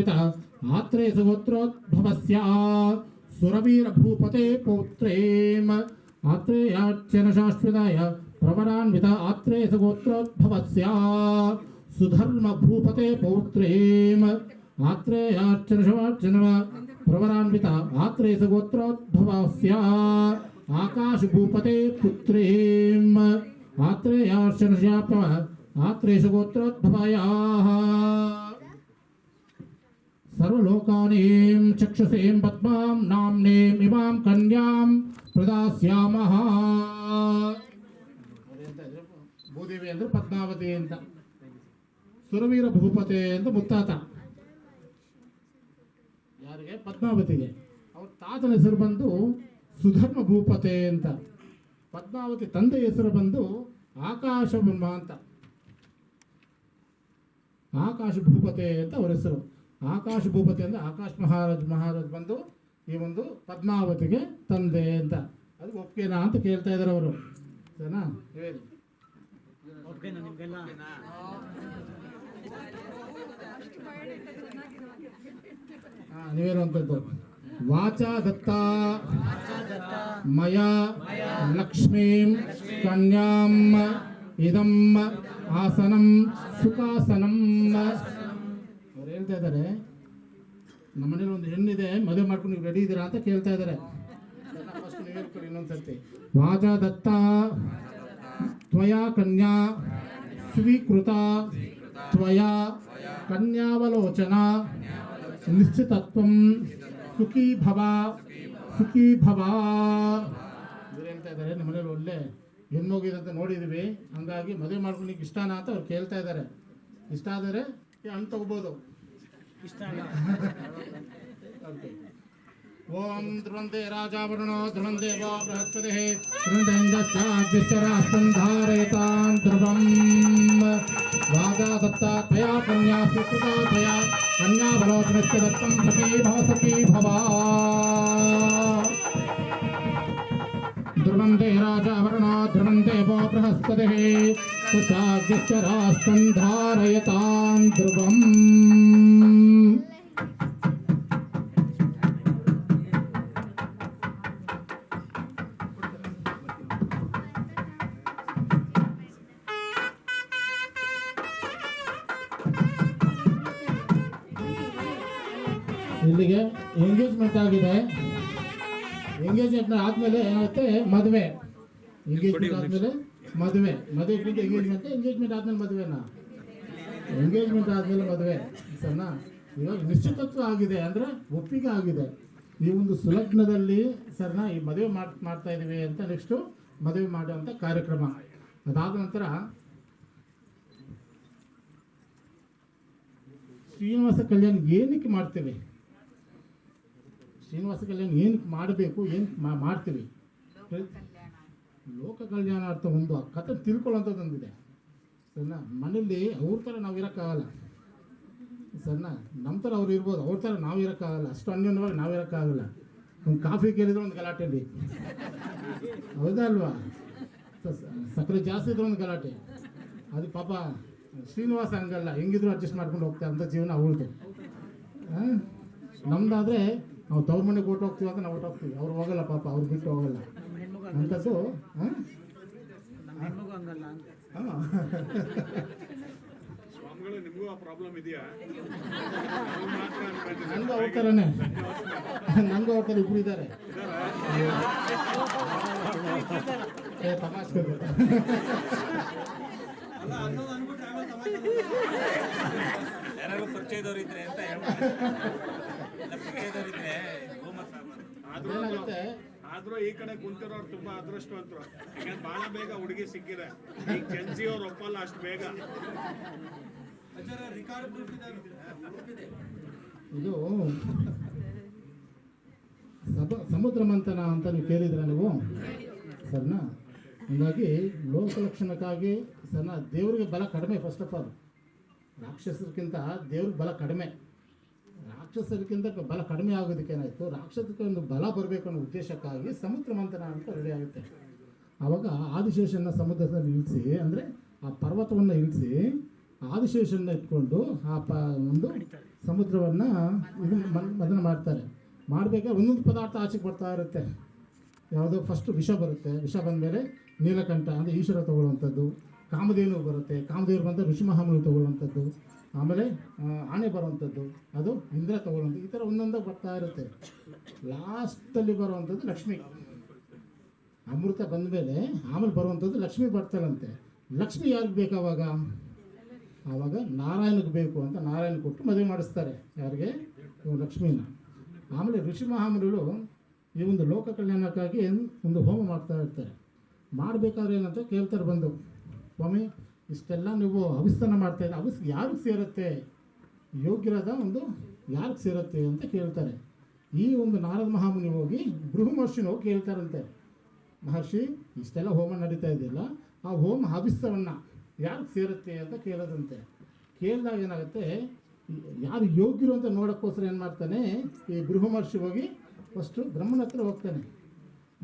ಪ್ರವರಾನ್ವಿತ ಆತ್ರೇಯ ಗೋತ್ರೋದ್ಭವಸ್ಯ ಸುರವೀರ ಭೂಪತೆ ಪೌತ್ರೇಂ ಆತ್ರೇಯಾರ್ಚನ ಶಾಶ್ವತಾಯ ಪ್ರವರಾನ್ವಿತ ಆತ್ರೇಯ ಗೋತ್ರೋದ್ಭವಸ್ಯ ಸುಧರ್ಮ ಭೂಪತೆ ಪೌತ್ರೇಂ ಆತ್ರೇಯಾರ್ಚನ ಶಾಶ್ವತಾಯ ಪ್ರವರಾನ್ವಿತ ಆತ್ರೇಯ ಗೋತ್ರೋದ್ಭವಸ್ಯ ಆಕಾಶ ಭೂಪತೆ ಪುತ್ರೇಂ ಆತ್ರೇಯಾರ್ಚನ ಶಾಪ ಆತ್ರೇಯ ಗೋತ್ರೋದ್ಭವಯಾಃ ಸರ್ವಲೋಕಾನೀಂ ಚಕ್ಷುಷೇಂ ಪದ್ಮಾಂ ನಾಮ್ನೇಂ ಇಮಾಂ ಕನ್ಯಾಂ ಪ್ರದಾಸ್ಯಾಮಃ. ಭೂದೇವಿ ಅಂದ್ರೆ ಪದ್ಮಾವತಿ ಅಂತ, ಸುರವೀರ ಭೂಪತೆ ಅಂತ ಮುತ್ತಾತ ಯಾರಿಗೆ? ಪದ್ಮಾವತಿಗೆ. ಅವ್ರ ತಾತನ ಹೆಸರು ಬಂದು ಸುಧರ್ಮ ಭೂಪತೆ ಅಂತ, ಪದ್ಮಾವತಿ ತಂದೆ ಹೆಸರು ಬಂದು ಆಕಾಶ ಬ್ರಹ್ಮ ಅಂತ, ಆಕಾಶ ಭೂಪತೆ ಅಂತ ಅವ್ರ ಹೆಸರು. ಆಕಾಶ ಭೂಪತಿ ಅಂದ್ರೆ ಆಕಾಶ ಮಹಾರಾಜ್ ಬಂದು ಈ ಒಂದು ಪದ್ಮಾವತಿಗೆ ತಂದೆ ಅಂತ. ಅದಕ್ಕೆ ಒಪ್ಪಿಗೆನಾ ಅಂತ ಕೇಳ್ತಾ ಇದ್ದಾರೆ ಅವರು. ಸರಿನಾ? ಹೇಳಿ ನೀವೇನು ಅಂತದ್ದು? ವಾಚಾ ದತ್ತ ಮಯ ಲಕ್ಷ್ಮೀಂ ಕನ್ಯಾಂ ಇದಂ ಆಸನಂ ಸುಖಾಸನಂ. ಅವ್ರು ಹೇಳ್ತಾ ಇದ್ದಾರೆ, ನಮ್ಮನೇಲಿ ಒಂದು ಹೆಣ್ಣಿದೆ, ಮದುವೆ ಮಾಡ್ಕೊಂಡು ನೀವು ರೆಡಿ ಇದ್ದೀರಾ ಅಂತ ಕೇಳ್ತಾ ಇದ್ದಾರೆ. ಫಸ್ಟ್ ನೀವು ಹೇಳ್ಕೊಡಿ ಇನ್ನೊಂದ್ಸರ್ತಿ. ವಾಚಾ ದತ್ತ ತ್ವಯಾ ಕನ್ಯಾ ಸ್ವೀಕೃತ ತ್ವಯಾ ಕನ್ಯಾವಲೋಚನ ನಿಶ್ಚಿತತ್ವಂ ಸುಖೀ ಭವ ಸುಖೀ ಭವ. ಇವ್ರು ಹೇಳ್ತಾ ಇದ್ದಾರೆ, ನಮ್ಮನೇಲಿ ಒಳ್ಳೆ ಹೆಣ್ಣೋಗಿದಂತ ನೋಡಿದ್ವಿ, ಹಂಗಾಗಿ ಮದುವೆ ಮಾಡ್ಕೊಂಡು ಇಷ್ಟನಾ ಅಂತ ಅವ್ರು ಕೇಳ್ತಾ ಇದ್ದಾರೆ. ಇಷ್ಟ ಆದರೆ ಹಣ್ಣು ತಗೋಬೋದು, ಇಷ್ಟ ಓಂ ಧ್ರುವಂತೆ ರಾಜಾವರುಣೋ ಧ್ರುವಂತೆ ವಾ ಬೃಹಸ್ಪತಿಃ ಧ್ರುವಂತೆಂದಾಶ್ಚರಾಸ್ತಂಧಾರಯತಾಂ ಧ್ರುವಂ. ವಾಜಾ ದತ್ತಾ ತ್ವಯಾ ಕನ್ಯಾ ಸ್ವೀಕೃತಾ ತ್ವಯಾ ಕನ್ಯಾವಲೋಚನಸ್ಯ ದತ್ತಂ ಸಖೀ ಭವ ಸಖೀ ಭವ. ಧ್ರುವಂತೆ ರಾಜಾವರುಣೋ ಧ್ರುವಂತೆ ವಾ ಬೃಹಸ್ಪತಿಃ ಧಾರಯತಾಂ ಧ್ರುವಂ. ಇಲ್ಲಿಗೆ ಎಂಗೇಜ್ಮೆಂಟ್ ಆಗಿದೆ. ಎಂಗೇಜ್ಮೆಂಟ್ ಆದ್ಮೇಲೆ ಏನಾಗುತ್ತೆ? ಮದುವೆ. ಎಂಗೇಜ್ಮೆಂಟ್ ಆದ್ಮೇಲೆ ಮದುವೆ, ಮದುವೆಗಿಂತ ಎಂಗೇಜ್ಮೆಂಟ್, ಎಂಗೇಜ್ಮೆಂಟ್ ಆದ್ಮೇಲೆ ಮದುವೆನಾ? ಎಂಗೇಜ್ಮೆಂಟ್ ಆದ್ಮೇಲೆ ಮದುವೆ. ಸರಿನಾ? ಇವಾಗ ನಿಶ್ಚಿತತ್ವ ಆಗಿದೆ ಅಂದ್ರೆ ಒಪ್ಪಿಗೆ ಆಗಿದೆ. ಈ ಒಂದು ಸುಲಗ್ನದಲ್ಲಿ ಸರಿನಾ ಈ ಮದುವೆ ಮಾಡ್ತಾ ಇದೀವಿ ಅಂತ ನೆಕ್ಸ್ಟು ಮದುವೆ ಮಾಡುವಂಥ ಕಾರ್ಯಕ್ರಮ. ಅದಾದ ನಂತರ ಶ್ರೀನಿವಾಸ ಕಲ್ಯಾಣ ಏನಕ್ಕೆ ಮಾಡ್ತೀವಿ? ಶ್ರೀನಿವಾಸ ಕಲ್ಯಾಣ ಏನಕ್ಕೆ ಮಾಡಬೇಕು, ಏನಕ್ಕೆ ಮಾಡ್ತೀವಿ? ಲೋಕ ಕಲ್ಯಾಣಾರ್ಥ ಒಂದು ಆ ಕಥೆ ತಿಳ್ಕೊಳ್ಳೋಂಥದ್ದೊಂದಿದೆ. ಸರಿನಾ? ಮನೇಲಿ ಅವ್ರ ಥರ ನಾವು ಇರೋಕ್ಕಾಗಲ್ಲ. ಸರಿನಾ? ನಮ್ಮ ಥರ ಅವ್ರು ಇರ್ಬೋದು, ಅವ್ರ ಥರ ನಾವು ಇರೋಕ್ಕಾಗಲ್ಲ. ಅಷ್ಟು ಅನ್ಯೋನ್ಯವಾಗಿ ನಾವು ಇರೋಕ್ಕಾಗಲ್ಲ. ಒಂದು ಕಾಫಿ ಕೇಳಿದ್ರೆ ಒಂದು ಗಲಾಟೆಯಲ್ಲಿ, ಹೌದಾ ಅಲ್ವಾ? ಸಕ್ಕರೆ ಜಾಸ್ತಿ ಇದ್ರೆ ಒಂದು ಗಲಾಟೆ. ಅದು ಪಾಪ ಶ್ರೀನಿವಾಸ ಹಂಗಲ್ಲ, ಹೆಂಗಿದ್ರು ಅಡ್ಜಸ್ಟ್ ಮಾಡ್ಕೊಂಡು ಹೋಗ್ತಾರೆ ಅಂತ ಜೀವನ ಅವ್ರದ್ದು. ನಮ್ದಾದರೆ ನಾವು ತವ್ರ ಮನೆಗೆ ಓಟ್ ಹೋಗ್ತೀವಿ ಅಂತ ನಾವು ಓಟ್ ಹೋಗ್ತೀವಿ, ಅವ್ರು ಹೋಗಲ್ಲ ಪಾಪ, ಅವ್ರು ಬಿಟ್ಟು ಹೋಗಲ್ಲ ಅಂಥದ್ದು. ನನಗೂ ಅವ್ರ ಥರನೇ, ನನಗೂ ಅವ್ರ ಥರ ಇಬ್ಬರು ಇದ್ದಾರೆ. ತಮಾಷೆ ಪರಿಚಯದವರಿದ್ರೆ ಅಂತ ಏನಾಗುತ್ತೆ? ಆದ್ರೂ ಈ ಕಡೆ ಕುಂತಿರೋರು ತುಂಬಾ ಅದೃಷ್ಟವಂತರು. ಯಾಕಂದ್ರೆ ಬಹಳ ಬೇಗ ಹುಡುಗಿ ಸಿಕ್ಕಿದೆ. ಈಗ ಜೆನ್ಸಿ ಅವ್ರು ಒಪ್ಪಲ್ಲ ಅಷ್ಟು ಬೇಗ. ಇದು ಸಮುದ್ರ ಮಂಥನ ಅಂತ ನೀವು ಕೇಳಿದ್ರೆ ನೀವು, ಸರಿನಾ? ಹೀಗಾಗಿ ಲೋಕಲಕ್ಷಣಕ್ಕಾಗಿ ಸರಿನಾ ದೇವರಿಗೆ ಬಲ ಕಡಿಮೆ. ಫಸ್ಟ್ ಆಫ್ ಆಲ್ ರಾಕ್ಷಸರಿಗಿಂತ ದೇವ್ರಿಗೆ ಬಲ ಕಡಿಮೆ. ರಾಕ್ಷಸರಿಗಿಂತ ಬಲ ಕಡಿಮೆ ಆಗೋದಕ್ಕೆ ಏನಾಯಿತು, ರಾಕ್ಷಸಕ್ಕೆ ಒಂದು ಬಲ ಬರಬೇಕು ಅನ್ನೋ ಉದ್ದೇಶಕ್ಕಾಗಿ ಸಮುದ್ರ ಮಂಥನ ಅಂತ ರೆಡಿ ಆಗುತ್ತೆ. ಆವಾಗ ಆದಿಶೇಷನ ಸಮುದ್ರದಲ್ಲಿ ಇಳಿಸಿ, ಅಂದರೆ ಆ ಪರ್ವತವನ್ನು ಇಳಿಸಿ ಆದಿಶೇಷನ್ನ ಇಟ್ಕೊಂಡು ಒಂದು ಸಮುದ್ರವನ್ನು ಅದನ್ನು ಮಾಡ್ತಾರೆ. ಮಾಡಬೇಕಾದ್ರೆ ಒಂದೊಂದು ಪದಾರ್ಥ ಆಚೆಗೆ ಬರ್ತಾ ಇರುತ್ತೆ. ಯಾವುದೋ ಫಸ್ಟು ವಿಷ ಬರುತ್ತೆ, ವಿಷ ಬಂದಮೇಲೆ ನೀಲಕಂಠ ಅಂದರೆ ಈಶ್ವರ ತಗೊಳ್ಳುವಂಥದ್ದು, ಕಾಮಧೇನು ಬರುತ್ತೆ, ಕಾಮಧೇನು ಬಂದ ಋಷಿಮಹಾಮುನಿ ತಗೊಳ್ಳುವಂಥದ್ದು, ಆಮೇಲೆ ಆನೆ ಬರುವಂಥದ್ದು, ಅದು ಇಂದ್ರ ತಗೊಳ್ಳುವಂಥದ್ದು, ಈ ಥರ ಒಂದೊಂದಾಗಿ ಬರ್ತಾ ಇರುತ್ತೆ. ಲಾಸ್ಟಲ್ಲಿ ಬರುವಂಥದ್ದು ಲಕ್ಷ್ಮಿ. ಅಮೃತ ಬಂದ ಮೇಲೆ ಆಮೇಲೆ ಬರುವಂಥದ್ದು ಲಕ್ಷ್ಮಿ ಬರ್ತಾಳಂತೆ. ಲಕ್ಷ್ಮಿ ಯಾರಿಗೆ ಬೇಕು ಆವಾಗ ನಾರಾಯಣಕ್ಕೆ ಬೇಕು ಅಂತ ನಾರಾಯಣ ಕೊಟ್ಟು ಮದುವೆ ಮಾಡಿಸ್ತಾರೆ. ಯಾರಿಗೆ? ಲಕ್ಷ್ಮೀನ. ಆಮೇಲೆ ಋಷಿ ಮಹಾಮುನಿಗಳು ಈ ಒಂದು ಲೋಕ ಕಲ್ಯಾಣಕ್ಕಾಗಿ ಒಂದು ಹೋಮ ಮಾಡ್ತಾ ಇರ್ತಾರೆ. ಮಾಡಬೇಕಾದ್ರೆ ಏನಂತ ಕೇಳ್ತಾರೆ ಬಂದು, ಸ್ವಾಮಿ ಇಷ್ಟೆಲ್ಲ ನೀವು ಹವಿಸ್ಸನ್ನು ಮಾಡ್ತಾಯಿದ್ದೆ, ಹವಿಸ್ ಯಾರಿಗೆ ಸೇರುತ್ತೆ, ಯೋಗ್ಯರಾದ ಒಂದು ಯಾರಿಗೆ ಸೇರುತ್ತೆ ಅಂತ ಕೇಳ್ತಾರೆ. ಈ ಒಂದು ನಾರದ ಮಹಾಮುನಿ ಹೋಗಿ ಬೃಹು ಮಹರ್ಷಿನ ಹೋಗಿ ಕೇಳ್ತಾರಂತೆ, ಮಹರ್ಷಿ ಇಷ್ಟೆಲ್ಲ ಹೋಮ ನಡೀತಾ ಇದೆಯಲ್ಲ, ಆ ಹೋಮ ಹವಿಸ್ಸವನ್ನು ಯಾರಿಗೆ ಸೇರುತ್ತೆ ಅಂತ ಕೇಳೋದಂತೆ. ಕೇಳಿದಾಗ ಏನಾಗುತ್ತೆ, ಯಾರು ಯೋಗ್ಯರು ಅಂತ ನೋಡೋಕ್ಕೋಸ್ಕರ ಏನು ಮಾಡ್ತಾನೆ, ಈ ಬೃಹು ಮಹರ್ಷಿ ಹೋಗಿ ಫಸ್ಟು ಬ್ರಹ್ಮನ ಹತ್ರ ಹೋಗ್ತಾನೆ.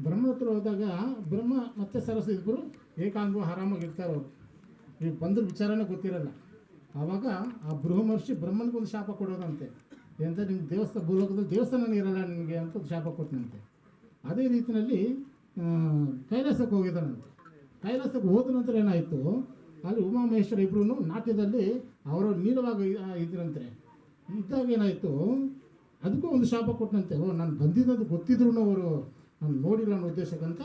ಬ್ರಹ್ಮನ ಹತ್ರ ಹೋದಾಗ ಬ್ರಹ್ಮ ಮತ್ತು ಸರಸ್ವತಿ ಇಬ್ಬರು ಏಕಾಂಗ ಆರಾಮಾಗಿ ಇರ್ತಾರೆ. ಅವರು ಈ ಬಂದ್ರ ವಿಚಾರನೇ ಗೊತ್ತಿರಲ್ಲ. ಆವಾಗ ಆ ಬೃಹು ಮಹರ್ಷಿ ಬ್ರಹ್ಮನಿಗೊಂದು ಶಾಪ ಕೊಡೋದಂತೆ, ಎಂತ ನಿಮ್ಗೆ ದೇವಸ್ಥಾನ ಭೂಲೋಕದಲ್ಲಿ ದೇವಸ್ಥಾನ ಇರಲ್ಲ ನಿಮಗೆ ಅಂತ ಶಾಪ ಕೊಟ್ಟನಂತೆ. ಅದೇ ರೀತಿಯಲ್ಲಿ ಕೈಲಾಸಕ್ಕೆ ಹೋಗಿದ್ದಾನಂತೆ. ಕೈಲಾಸಕ್ಕೆ ಹೋದ ನಂತರ ಏನಾಯಿತು, ಅಲ್ಲಿ ಉಮಾಮಹೇಶ್ವರ ಇಬ್ಬರೂ ನಾಟ್ಯದಲ್ಲಿ ಅವರು ನೀಳವಾಗಿ ಇದ್ರಂತೆ. ಇದ್ದಾಗ ಏನಾಯಿತು, ಅದಕ್ಕೂ ಒಂದು ಶಾಪ ಕೊಟ್ಟನಂತೆ. ನಾನು ಬಂದಿದ್ದು ಗೊತ್ತಿದ್ರು ಅವರು ನಾನು ನೋಡಿಲ್ಲ ಅನ್ನೋ ಉದ್ದೇಶಕ್ಕಂತ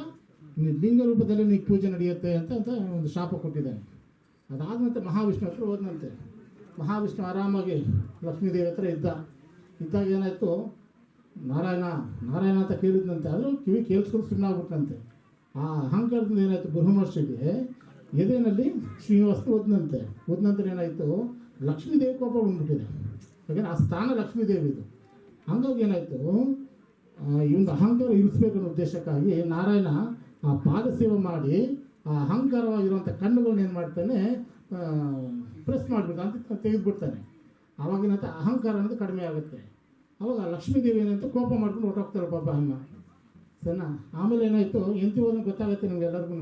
ಲಿಂಗ ರೂಪದಲ್ಲಿ ನೀನು ಪೂಜೆ ನಡೆಯುತ್ತೆ ಅಂತ ಒಂದು ಶಾಪ ಕೊಟ್ಟಿದ್ದಾನೆ. ಅದಾದ ಮಹಾವಿಷ್ಣು ಹತ್ರ ಹೋದನಂತೆ. ಮಹಾವಿಷ್ಣು ಆರಾಮಾಗಿ ಲಕ್ಷ್ಮೀದೇವಿ ಹತ್ರ ಇದ್ದಾಗ ಏನಾಯಿತು, ನಾರಾಯಣ ಅಂತ ಕೇಳಿದ್ನಂತೆ. ಆದರೂ ಕಿವಿ ಕೇಳಿಸ್ಕೊಂಡು ಸುಮ್ಮನಾಗ್ಬಿಟ್ಟಂತೆ. ಆ ಅಹಂಕಾರದಿಂದ ಏನಾಯಿತು, ಬೃಹಮರ್ಷಿಗೆ ಎದೆನಲ್ಲಿ ಶ್ರೀನಿವಾಸ ಓದ್ನಂತೆ. ಓದ ನಂತರ ಏನಾಯಿತು, ಲಕ್ಷ್ಮೀದೇವಿ ಕೋಪ ಬಂದ್ಬಿಟ್ಟಿದೆ. ಯಾಕೆಂದರೆ ಆ ಸ್ಥಾನ ಲಕ್ಷ್ಮೀದೇವಿದು. ಹಂಗಾಗಿ ಏನಾಯಿತು, ಈ ಒಂದು ಅಹಂಕಾರ ಇರಿಸ್ಬೇಕನ್ನೋ ಉದ್ದೇಶಕ್ಕಾಗಿ ನಾರಾಯಣ ಆ ಪಾದ ಸೇವೆ ಮಾಡಿ ಆ ಅಹಂಕಾರವಾಗಿರುವಂಥ ಕಣ್ಣುಗಳನ್ನ ಏನು ಮಾಡ್ತಾನೆ, ಪ್ರೆಸ್ ಮಾಡಿಬಿಡ್ತಾನೆ ಅಂತ ತೆಗೆದುಬಿಡ್ತಾನೆ. ಆವಾಗಿನಂತ ಅಹಂಕಾರ ಅನ್ನೋದು ಕಡಿಮೆ ಆಗುತ್ತೆ. ಅವಾಗ ಲಕ್ಷ್ಮೀದೇವಿ ಏನಂತ ಕೋಪ ಮಾಡ್ಕೊಂಡು ಹೊರಟೋಗ್ತಾರೆ ಪಾಪ ಅಮ್ಮ. ಸರಿನಾ? ಆಮೇಲೆ ಏನಾಯಿತು, ಎಂತಿ ಹೋದ್ರೆ ಗೊತ್ತಾಗುತ್ತೆ ನಿಮ್ಗೆ ಎಲ್ಲರಿಗೂ.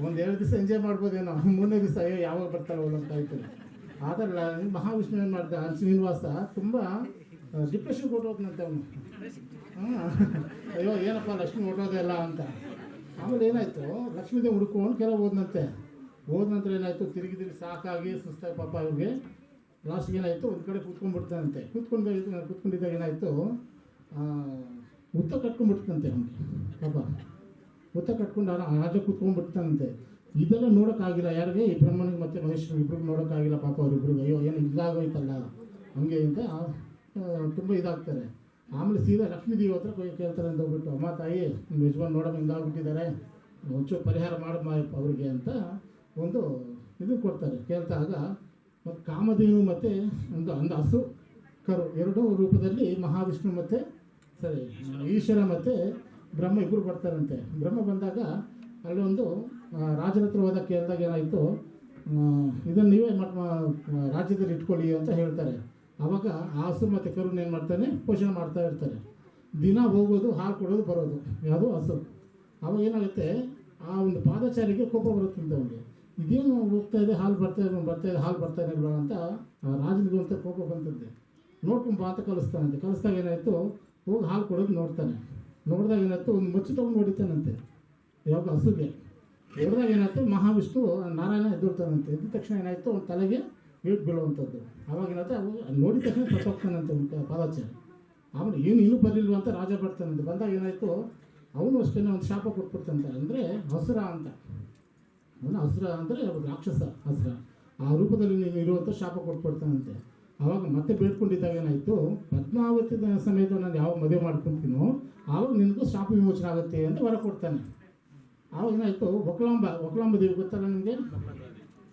ಒಂದು 2 ದಿವಸ ಎಂಜಾಯ್ ಮಾಡ್ಬೋದೇನೋ, 3ನೇ ದಿವಸ ಅಯ್ಯೋ ಯಾವಾಗ ಬರ್ತಾರೋ ಅಂತ ಆಯ್ತದೆ. ಆದಲ್ಲ ಮಹಾವಿಷ್ಣು ಏನು ಮಾಡ್ದ, ಶ್ರೀನಿವಾಸ ತುಂಬ ಡಿಪ್ರೆಷನ್ ಕೊಟ್ಟೋಗ್ನಂತೆ ಅವನು. ಅಯ್ಯೋ ಏನಪ್ಪ ಲಕ್ಷ್ಮಿ ಹೊಟ್ಟೋದೇ ಇಲ್ಲ ಅಂತ. ಆಮೇಲೆ ಏನಾಯಿತು, ಲಕ್ಷ್ಮೀದೇವಿ ಹುಡ್ಕೊಂಡು ಕೆಲವು ಹೋದ್ನಂತೆ. ಹೋದ ನಂತರ ಏನಾಯಿತು, ತಿರುಗಿ ಸಾಕಾಗಿ ಸುಸ್ತಾಗಿ ಪಾಪ ಅವ್ರಿಗೆ ಲಾಸ್ಟ್ಗೆ ಏನಾಯಿತು, ಒಂದು ಕಡೆ ಕೂತ್ಕೊಂಡ್ಬಿಡ್ತಾನಂತೆ. ಕೂತ್ಕೊಂಡಿದ್ದಾಗ ಏನಾಯಿತು, ಹುತ್ತ ಕಟ್ಕೊಂಡ್ಬಿಡ್ತಂತೆ ಅವನಿಗೆ ಪಾಪ. ಹುತ್ತ ಕಟ್ಕೊಂಡು ರಾಜ ಕೂತ್ಕೊಂಡ್ಬಿಡ್ತಾನಂತೆ. ಇದೆಲ್ಲ ನೋಡೋಕ್ಕಾಗಿಲ್ಲ ಯಾರಿಗೆ, ಈ ಬ್ರಹ್ಮನಿಗೆ ಮತ್ತು ಮಹೇಶ್ವರ ಇಬ್ರಿಗೆ ನೋಡೋಕ್ಕಾಗಿಲ್ಲ ಪಾಪ ಅವ್ರಿಬ್ರಿಗೆ. ಅಯ್ಯೋ ಏನು ಇದಾಗೋಯ್ತಲ್ಲ ಹಂಗೆ ಅಂತ ತುಂಬ ಇದಾಗ್ತಾರೆ. ಆಮೇಲೆ ಸೀದಾ ಲಕ್ಷ್ಮೀದೇವಿ ಹತ್ರ ಕೇಳ್ತಾರೆ ಅಂತ ಹೋಗ್ಬಿಟ್ಟು, ಅಮ್ಮ ತಾಯಿ ನಿಮ್ಮ ಯಜಮಾನ್ ನೋಡೋಕೆ ಹಿಂಗಾಗ್ಬಿಟ್ಟಿದ್ದಾರೆ, ಒಂಚೂರು ಪರಿಹಾರ ಮಾಡಮ್ಮ ಅವ್ರಿಗೆ ಅಂತ ಒಂದು ಇದು ಕೊಡ್ತಾರೆ. ಕೇಳ್ತಾಗ ಮತ್ತು ಕಾಮಧೇನು ಮತ್ತು ಒಂದು ಹಸು ಕರು ಎರಡೂ ರೂಪದಲ್ಲಿ ಮಹಾವಿಷ್ಣು ಮತ್ತು ಈಶ್ವರ ಮತ್ತು ಬ್ರಹ್ಮ ಇಬ್ಬರು ಬರ್ತಾರಂತೆ. ಬ್ರಹ್ಮ ಬಂದಾಗ ಅಲ್ಲೊಂದು ರಾಜನ ಹತ್ರ ಹೋದಾಗ ಕೇಳಿದಾಗ ಏನಾಯಿತು, ಇದನ್ನು ನೀವೇ ರಾಜ್ಯದಲ್ಲಿ ಇಟ್ಕೊಳ್ಳಿ ಅಂತ ಹೇಳ್ತಾರೆ. ಆವಾಗ ಆ ಹಸು ಮತ್ತು ಕರುನ ಏನು ಮಾಡ್ತಾನೆ, ಪೋಷಣೆ ಮಾಡ್ತಾ ಇರ್ತಾರೆ. ದಿನ ಹೋಗೋದು, ಹಾಲು ಕೊಡೋದು, ಬರೋದು, ಯಾವುದೋ ಹಸು. ಆವಾಗ ಏನಾಗುತ್ತೆ, ಆ ಒಂದು ಪಾದಚಾರಿಗೆ ಕೋಪ ಬರುತ್ತಂತೆ ಅವನಿಗೆ. ಇದೇನು ಹೋಗ್ತಾ ಇದೆ, ಹಾಲು ಬರ್ತಾಯಿದೆ ಹಾಲು ಬರ್ತಾನೆ ಇಲ್ವಾ ಅಂತ ರಾಜನಿಗೆ ಅಂತ ಕೋಪ ಬಂತಂತೆ. ನೋಡ್ಕೊಂಡು ಬಾ ಅಂತ ಕಲಿಸ್ತಾನಂತೆ. ಕಲಿಸ್ದಾಗ ಏನಾಯಿತು, ಹೋಗಿ ಹಾಲು ಕೊಡೋದು ನೋಡಿದಾಗ ಏನಾಯ್ತು, ಒಂದು ಮಚ್ಚು ತೊಗೊಂಡು ಹೊಡಿತಾನಂತೆ ಯಾವಾಗ ಹಸುಗೆ. ಹೊಡೆದಾಗ ಏನಾಯ್ತು, ಮಹಾವಿಷ್ಣು ನಾರಾಯಣ ಎದುರ್ತಾನಂತೆ. ಎದ್ದ ತಕ್ಷಣ ಏನಾಯಿತು, ಒಂದು ತಲೆಗೆ ಏಟು ಬೀಳುವಂಥದ್ದು. ಆವಾಗ ಏನಾಯ್ತು, ನೋಡಿದ ತಕ್ಷಣ ಸತ್ತೋಗ್ತಾನಂತೆ ಪಾದಾಚಾರಿ. ಆಮೇಲೆ ಇನ್ನೂ ಬರಲಿಲ್ವ ಅಂತ ರಾಜ ಬರ್ತಾನಂತೆ. ಬಂದಾಗ ಏನಾಯಿತು, ಅವನು ಅಷ್ಟೇ ಒಂದು ಶಾಪ ಕೊಟ್ಬಿಡ್ತಂತೆ. ಅಂದರೆ ಹಸುರ ಅಂತ, ಅವನು ಹಸುರ ಅಂದರೆ ರಾಕ್ಷಸ ಹಸುರ, ಆ ರೂಪದಲ್ಲಿ ನೀನು ಇರುವಂಥ ಶಾಪ ಕೊಟ್ಬಿಡ್ತಾನಂತೆ. ಆವಾಗ ಮತ್ತೆ ಬೇಡ್ಕೊಂಡಿದ್ದಾಗ ಏನಾಯಿತು, ಪದ್ಮಾವತಿ ಸಮೇತ ನಾನು ಯಾವ ಮದುವೆ ಮಾಡ್ಕೊತೀನೋ ಆವಾಗ ನಿನಗೂ ಶಾಪ ವಿಮೋಚನೆ ಆಗುತ್ತೆ ಅಂತ ವರ ಕೊಡ್ತಾನೆ. ಆವಾಗ ಏನಾಯಿತು, ಒಕ್ಲಾಂಬ ದೇವಿ ಗೊತ್ತಲ್ಲ ನಿಮಗೆ?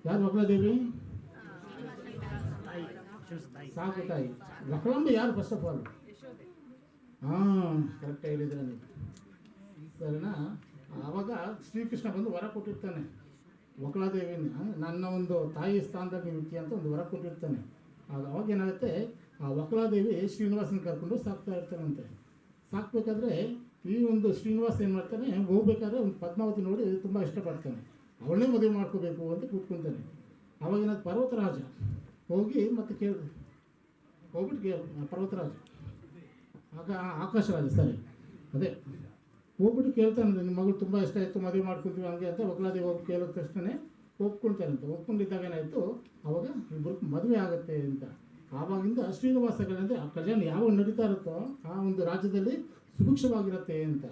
ಯಾರು ಒಕ್ಲಾದೇವಿ? ಸಾಕು ತಾಯಿ. ಒಕ್ಲಾಂಬ ಯಾರು ಫಸ್ಟ್ ಆಫ್ ಆಲ್? ಕರೆಕ್ಟ್ ಹೇಳಿದ್ರೆ ನೀವು, ಸರಿನಾ? ಆವಾಗ ಶ್ರೀಕೃಷ್ಣ ಬಂದು ವರ ಕೊಟ್ಟಿರ್ತಾನೆ ಒಕ್ಲಾದೇವಿನ, ನನ್ನ ಒಂದು ತಾಯಿ ಸ್ಥಾನದಲ್ಲಿ ನೀವು ಇರ್ತೀಯ ಅಂತ ಒಂದು ವರ ಕೊಟ್ಟಿರ್ತಾನೆ. ಅವಾಗ ಏನಾಗುತ್ತೆ, ಆ ಒಕ್ಲಾದೇವಿ ಶ್ರೀನಿವಾಸನ ಕರ್ಕೊಂಡು ಸಾಕ್ತಾ ಇರ್ತಾನಂತೆ. ಸಾಕಬೇಕಾದ್ರೆ ಈ ಒಂದು ಶ್ರೀನಿವಾಸ ಏನು ಮಾಡ್ತಾನೆ, ಹೋಗ್ಬೇಕಾದ್ರೆ ಒಂದು ಪದ್ಮಾವತಿ ನೋಡಿ ತುಂಬ ಇಷ್ಟಪಡ್ತಾನೆ. ಅವಳನ್ನೇ ಮದುವೆ ಮಾಡ್ಕೋಬೇಕು ಅಂತ ಕೂತ್ಕೊತಾನೆ. ಅವಾಗಿನ ಪರ್ವತರಾಜ ಹೋಗಿ ಮತ್ತೆ ಹೋಗ್ಬಿಟ್ಟು ಪರ್ವತರಾಜ ಆಕಾಶರಾಜ ಸರಿ ಅದೇ ಹೋಗ್ಬಿಟ್ಟು ಕೇಳ್ತಾನೆ, ನಿಮ್ಮ ಮಗಳು ತುಂಬ ಇಷ್ಟ ಆಯಿತು, ಮದುವೆ ಮಾಡ್ಕೊತೀವಿ ಹಂಗೆ ಅಂತ ಒಗ್ಲಾದೇವಿ ಹೋಗಿ ಕೇಳಿದ ತಕ್ಷಣ ಒಪ್ಕೊಳ್ತಾರಂತೆ. ಒಪ್ಕೊಂಡಿದ್ದಾಗ ಏನಾಯಿತು, ಅವಾಗ ಇಬ್ಬರು ಮದುವೆ ಆಗುತ್ತೆ ಅಂತ. ಆವಾಗಿಂದ ಶ್ರೀನಿವಾಸಗಳಂದರೆ ಆ ಕಲ್ಯಾಣ ಯಾವಾಗ ನಡೀತಾ ಇರುತ್ತೋ ಆ ಒಂದು ರಾಜ್ಯದಲ್ಲಿ ಸುಭಿಕ್ಷವಾಗಿರುತ್ತೆ ಅಂತ.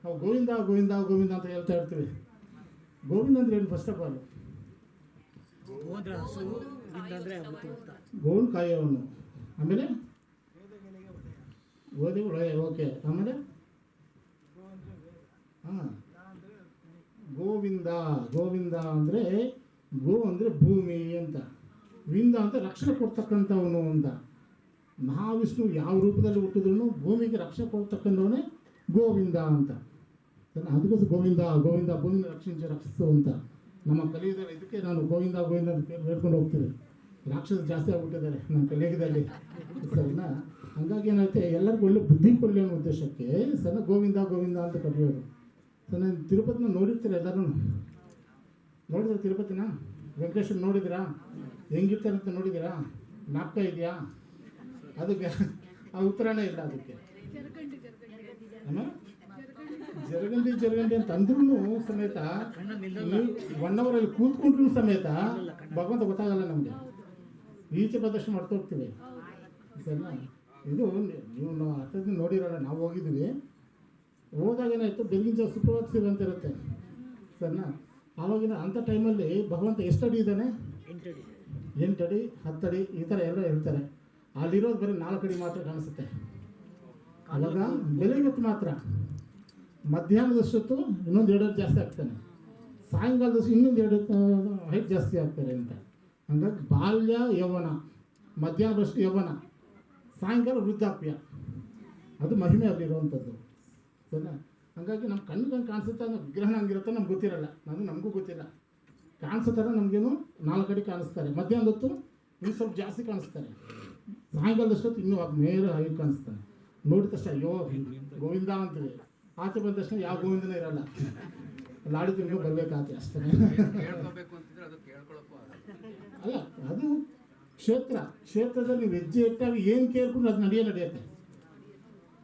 ನಾವು ಗೋವಿಂದ ಗೋವಿಂದ ಗೋವಿಂದ ಅಂತ ಹೇಳ್ತಾ ಇರ್ತೀವಿ. ಗೋವಿಂದ ಅಂದರೆ ಏನು? ಫಸ್ಟ್ ಆಫ್ ಆಲ್ ಗೋವಿನ ಕಾಯವನು, ಆಮೇಲೆ ಓದಿ ಓಕೆ, ಆಮೇಲೆ ಹಾಂ ಗೋವಿಂದ. ಗೋವಿಂದ ಅಂದರೆ ಗೋ ಅಂದರೆ ಭೂಮಿ ಅಂತ, ವಿಂದ ಅಂತ ರಕ್ಷಣೆ ಕೊಡ್ತಕ್ಕಂಥವನು ಅಂತ. ಮಹಾವಿಷ್ಣು ಯಾವ ರೂಪದಲ್ಲಿ ಹುಟ್ಟಿದ್ರು ಭೂಮಿಗೆ ರಕ್ಷಣೆ ಕೊಡ್ತಕ್ಕಂಥವನೇ ಗೋವಿಂದ ಅಂತ. ಅದಕ್ಕೋಸ್ಕರ ಗೋವಿಂದ ಗೋವಿಂದ ಭೂಮಿನ ರಕ್ಷಿಸು ಅಂತ ನಮ್ಮ ಕಲಿಯುಗದಲ್ಲಿ. ಇದಕ್ಕೆ ನಾನು ಗೋವಿಂದ ಗೋವಿಂದ ಅಂತ ಹೇಳ್ಕೊಂಡು ಹೋಗ್ತೀನಿ. ರಾಕ್ಷಸ ಜಾಸ್ತಿ ಆಗ್ಬಿಟ್ಟಿದ್ದಾರೆ ನಮ್ಮ ಕಲಿಯುಗದಲ್ಲಿ ಸರಿನಾ. ಹಂಗಾಗಿ ಏನಾಗುತ್ತೆ, ಎಲ್ಲರಿಗೂ ಒಳ್ಳೆ ಬುದ್ಧಿ ಕೊಡಲಿ ಅನ್ನೋ ಉದ್ದೇಶಕ್ಕೆ ಸಣ್ಣ ಗೋವಿಂದ ಗೋವಿಂದ ಅಂತ ಕರೆಯೋದು. ಸೊ ನಾನು ತಿರುಪತಿನ ನೋಡಿರ್ತೀರ ಎಲ್ಲರೂ, ನೋಡಿದ್ರೆ ತಿರುಪತಿನ ವೆಂಕಟೇಶ್ವರ ನೋಡಿದಿರಾ ಹೆಂಗಿರ್ತಾರೆ ಅಂತ ನೋಡಿದ್ದೀರಾ? ಜ್ಞಾಪಕ ಇದೆಯಾ? ಅದಕ್ಕೆ ಆ ಉತ್ತರನೇ ಇಲ್ಲ ಅದಕ್ಕೆ. ಜರಗಂಡಿ ಅಂತ ಅಂದ್ರೂ ಸಮೇತ 1 ಅವರಲ್ಲಿ ಕೂತ್ಕೊಂಡ್ರೂ ಸಮೇತ ಭಗವಂತ ಗೊತ್ತಾಗಲ್ಲ ನಮಗೆ. ಈಚೆ ಪ್ರದರ್ಶನ ಮಾಡ್ತಾ ಹೋಗ್ತೀವಿ ಸರಿನಾ. ಇದು ನೀವು ಹತ್ತದಿಂದ ನೋಡಿರಲ್ಲ, ನಾವು ಹೋಗಿದ್ದೀವಿ. ಹೋದಾಗ ಏನಾಯಿತು, ಬೆಳಗಿನ ಜಾವ ಸುಖವಾದ ಶಿವ ಅಂತ ಇರುತ್ತೆ ಸರಿನಾ. ಆವಾಗಿನ ಅಂಥ ಟೈಮಲ್ಲಿ ಭಗವಂತ ಎಷ್ಟು ಅಡಿ ಇದ್ದಾನೆ? 8 ಅಡಿ 10 ಅಡಿ ಈ ಥರ ಎಲ್ಲ ಇರ್ತಾರೆ. ಅಲ್ಲಿರೋದು ಬರೀ 4 ಅಡಿ ಮಾತ್ರ ಕಾಣಿಸುತ್ತೆ. ಅವಾಗ ಬೆಳಗ್ಗೆ ಹೊತ್ತು ಮಾತ್ರ, ಮಧ್ಯಾಹ್ನದಷ್ಟೊತ್ತು ಇನ್ನೊಂದು 2 ಅಡಿ ಜಾಸ್ತಿ ಆಗ್ತಾನೆ, ಸಾಯಂಕಾಲದಷ್ಟು ಇನ್ನೊಂದು 2 ಹೈಟ್ ಜಾಸ್ತಿ ಆಗ್ತಾರೆ ಅಂತ. ಹಂಗಾಗಿ ಬಾಲ್ಯ ಯೌವನ, ಮಧ್ಯಾಹ್ನದಷ್ಟು ಯೌವನ, ಸಾಯಂಕಾಲ ವೃದ್ಧಾಪ್ಯ, ಅದು ಮಹಿಮೆ ಅಲ್ಲಿರುವಂಥದ್ದು ಸರಿನಾ. ಹಾಗಾಗಿ ನಮ್ಮ ಕಣ್ಣು ಕಾಣಿಸುತ್ತೆ ಅನ್ನೋ ವಿಗ್ರಹ ಹಂಗಿರುತ್ತೆ ನಮ್ಗೆ ಗೊತ್ತಿರಲ್ಲ, ನಮಗೂ ಗೊತ್ತಿಲ್ಲ. ಕಾಣಿಸೋ ಥರ ನಮಗೇನು 4 ಅಡಿ ಕಾಣಿಸ್ತಾರೆ, ಮಧ್ಯಾಹ್ನದ ಹೊತ್ತು ಇನ್ನು ಸ್ವಲ್ಪ ಜಾಸ್ತಿ ಕಾಣಿಸ್ತಾರೆ, ಸಾಯಂಕಾಲದಷ್ಟೊತ್ತು ಇನ್ನೂ ನೇರ ಹೈಟ್ ಕಾಣಿಸ್ತಾನೆ. ನೋಡಿದ ತಕ್ಷಣ ಅಯ್ಯೋ ಗೋವಿಂದ ಅಂತೀವಿ. ಆಚೆ ಬಂದ ತಕ್ಷಣ ಯಾವ ಗೋವಿಂದನೇ ಇರಲ್ಲ, ಲಾಡಿ ತಿನ್ಕೊಂಡು ಬರಬೇಕಾಗುತ್ತೆ ಅಷ್ಟೇ. ಅಲ್ಲ, ಅದು ಕ್ಷೇತ್ರದಲ್ಲಿ ನೀವು ಹೆಜ್ಜೆ ಇಟ್ಟಾಗ ಏನು ಕೇಳ್ಕೊಂಡು ಅದು ನಡೆಯುತ್ತೆ.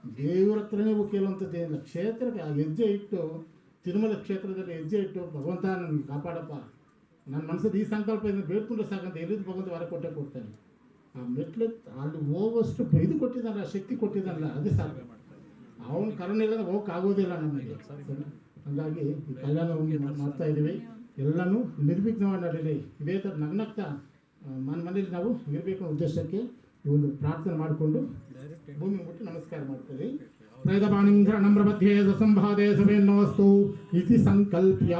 ದೇವರ ಹತ್ರನೇ ಕೇಳುವಂಥದ್ದು ಏನಿಲ್ಲ. ಕ್ಷೇತ್ರಕ್ಕೆ ಹೆಜ್ಜೆ ಇಟ್ಟು, ತಿರುಮಲ ಕ್ಷೇತ್ರದಲ್ಲಿ ಹೆಜ್ಜೆ ಇಟ್ಟು, ಭಗವಂತ ನನಗೆ ಕಾಪಾಡಪ್ಪ, ನನ್ನ ಮನಸ್ಸಲ್ಲಿ ಈ ಸಂಕಲ್ಪ ಇದನ್ನು ಬೇಡ್ಕೊಂಡ್ರೆ ಸಾಕಂತ ಎಲ್ಲಿದ್ದು ಭಗವಂತ ವಾರ ಕೊಡ್ತಾನೆ. ಆ ಮೆಟ್ಲು ಅಲ್ಲಿ ಹೋಗೋಷ್ಟು ಇದು ಕೊಟ್ಟಿದ್ದಾನಲ್ಲ, ಶಕ್ತಿ ಕೊಟ್ಟಿದ್ದಾನಲ್ಲ, ಅದೇ ಸಾಕು. ಅವನ ಕರುಣೆ ಇಲ್ಲದ ಹೋಗೋಕ್ಕಾಗೋದಿಲ್ಲ ನಮಗೆ. ಹಾಗಾಗಿ ಈ ಕಲ್ಯಾಣವನ್ನು ಮಾಡ್ತಾ ಇದ್ದೀವಿ. ಎಲ್ಲನೂ ನಿರ್ವಿಘ್ನವಾಗಿ ನಡೀಲಿ, ಇದೇ ಥರ ನಗ್ನಗ್ತಾ ಮನೇಲಿ ನಾವು ಇರಬೇಕು ಅನ್ನೋ ಉದ್ದೇಶಕ್ಕೆ ಈ ಒಂದು ಪ್ರಾರ್ಥನೆ ಮಾಡಿಕೊಂಡು ಭೂಮಿ ಮುಟ್ಟಿ ನಮಸ್ಕಾರ ಮಾಡ್ತೀವಿ. ಪ್ರೇದಪಾಣಿಂದ್ರ ನಮ್ರ ಮಧ್ಯೆ ಸಂಭಾದೆ ಸಭೆಯನ್ನೋಸ್ತು ಇತಿ ಸಂಕಲ್ಪ್ಯ